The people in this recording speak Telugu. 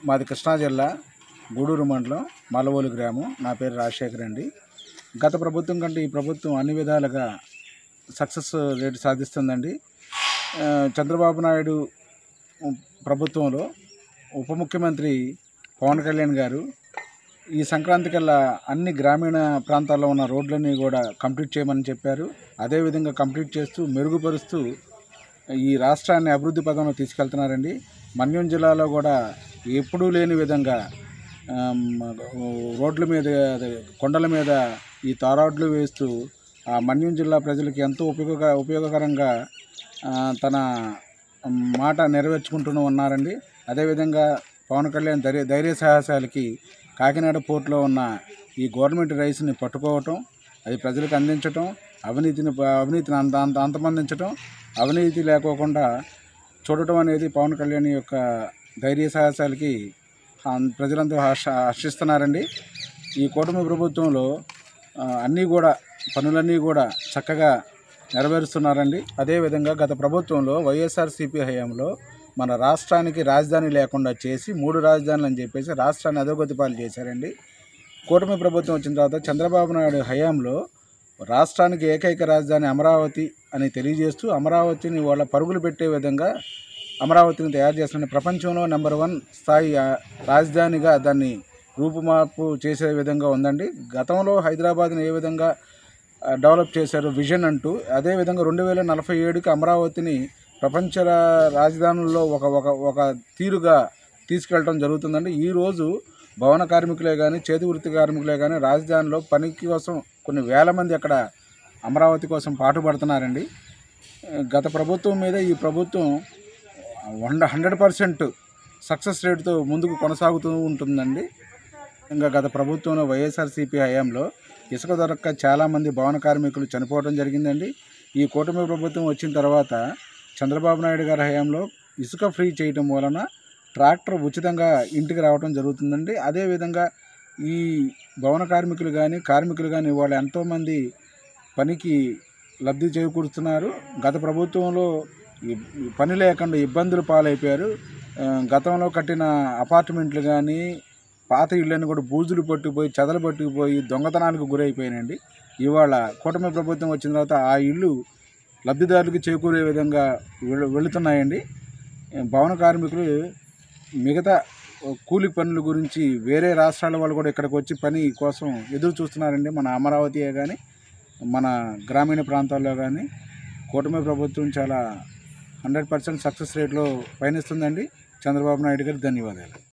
మాది కృష్ణా జిల్లా గూడూరు మండలం మల్లవోలు గ్రామం. నా పేరు రాజశేఖర్ అండి. గత ప్రభుత్వం కంటే ఈ ప్రభుత్వం అన్ని విధాలుగా సక్సెస్ రేటు సాధిస్తుందండి. చంద్రబాబు నాయుడు ప్రభుత్వంలో ఉప ముఖ్యమంత్రి పవన్ కళ్యాణ్ గారు ఈ సంక్రాంతి కల్లా అన్ని గ్రామీణ ప్రాంతాల్లో ఉన్న రోడ్లన్నీ కూడా కంప్లీట్ చేయమని చెప్పారు. అదేవిధంగా కంప్లీట్ చేస్తూ మెరుగుపరుస్తూ ఈ రాష్ట్రాన్ని అభివృద్ధి పదంలో తీసుకెళ్తున్నారండి. మన్యం జిల్లాలో కూడా ఎప్పుడూ లేని విధంగా రోడ్ల మీద, కొండల మీద ఈ తారాడ్లు వేస్తూ ఆ మన్యం జిల్లా ప్రజలకి ఎంతో ఉపయోగకరంగా తన మాట నెరవేర్చుకుంటూ ఉన్నారండి. అదేవిధంగా పవన్ కళ్యాణ్ ధైర్య సాహసాలకి కాకినాడ పోర్టులో ఉన్న ఈ గవర్నమెంట్ రైస్ని పట్టుకోవటం, అది ప్రజలకు అందించటం, అవినీతిని అంతమందించటం, అవినీతి లేకోకుండా చూడటం అనేది పవన్ కళ్యాణ్ యొక్క ధైర్య సాహసాలకి ప్రజలంతా హర్షిస్తున్నారండి. ఈ కూటమి ప్రభుత్వంలో పనులన్నీ కూడా చక్కగా నెరవేరుస్తున్నారండి. అదేవిధంగా గత ప్రభుత్వంలో వైఎస్ఆర్సీపీ హయాంలో మన రాష్ట్రానికి రాజధాని లేకుండా చేసి 3 రాజధానులు అని చెప్పేసి రాష్ట్రాన్ని అధోగతి పాలు చేశారండి. కూటమి ప్రభుత్వం వచ్చిన తర్వాత చంద్రబాబు నాయుడు హయాంలో రాష్ట్రానికి ఏకైక రాజధాని అమరావతి అని తెలియజేస్తూ అమరావతిని వాళ్ళ పరుగులు పెట్టే విధంగా అమరావతిని తయారు చేస్తున్న ప్రపంచంలో నెంబర్ 1 స్థాయి రాజధానిగా దాన్ని రూపుమార్పు చేసే విధంగా ఉందండి. గతంలో హైదరాబాద్ని ఏ విధంగా డెవలప్ చేశారు విజన్ అంటూ, అదేవిధంగా 2047కి అమరావతిని ప్రపంచ రాజధానుల్లో ఒక తీరుగా తీసుకెళ్ళడం జరుగుతుందండి. ఈరోజు భవన కార్మికులే కానీ, చేతి వృత్తి కార్మికులే కానీ రాజధానిలో పనికి కోసం కొన్ని వేల మంది అక్కడ అమరావతి కోసం పాటుపడుతున్నారండి. గత ప్రభుత్వం మీద ఈ ప్రభుత్వం 100% సక్సెస్ రేటుతో ముందుకు కొనసాగుతూ ఉంటుందండి. ఇంకా గత ప్రభుత్వంలో వైఎస్ఆర్సీపీ హయాంలో ఇసుక దొరక్క చాలామంది భవన కార్మికులు చనిపోవడం జరిగిందండి. ఈ కూటమి ప్రభుత్వం వచ్చిన తర్వాత చంద్రబాబు నాయుడు గారి హయాంలో ఇసుక ఫ్రీ చేయటం వలన ట్రాక్టర్ ఉచితంగా ఇంటికి రావడం జరుగుతుందండి. అదేవిధంగా ఈ భవన కార్మికులు కానీ వాళ్ళు ఎంతోమంది పనికి లబ్ధి చేకూరుస్తున్నారు. గత ప్రభుత్వంలో పని లేకుండా ఇబ్బందులు పాలైపోయారు. గతంలో కట్టిన అపార్ట్మెంట్లు కానీ, పాత ఇళ్ళని కూడా బూజులు పట్టుకుపోయి, చెదలు పట్టుకుపోయి దొంగతనాలకు గురైపోయినాయండి. ఇవాళ కూటమి ప్రభుత్వం వచ్చిన తర్వాత ఆ ఇళ్ళు లబ్ధిదారులకు చేకూరే విధంగా వెళుతున్నాయండి. భవన కార్మికులు మిగతా కూలి పనుల గురించి వేరే రాష్ట్రాల వాళ్ళు కూడా ఇక్కడికి వచ్చి పని కోసం ఎదురు చూస్తున్నారండి. మన అమరావతియే కానీ, మన గ్రామీణ ప్రాంతాల్లో కానీ కూటమి ప్రభుత్వం చాలా 100% సక్సెస్ రేట్లో పయనిస్తుందండి. చంద్రబాబు నాయుడు గారికి ధన్యవాదాలు.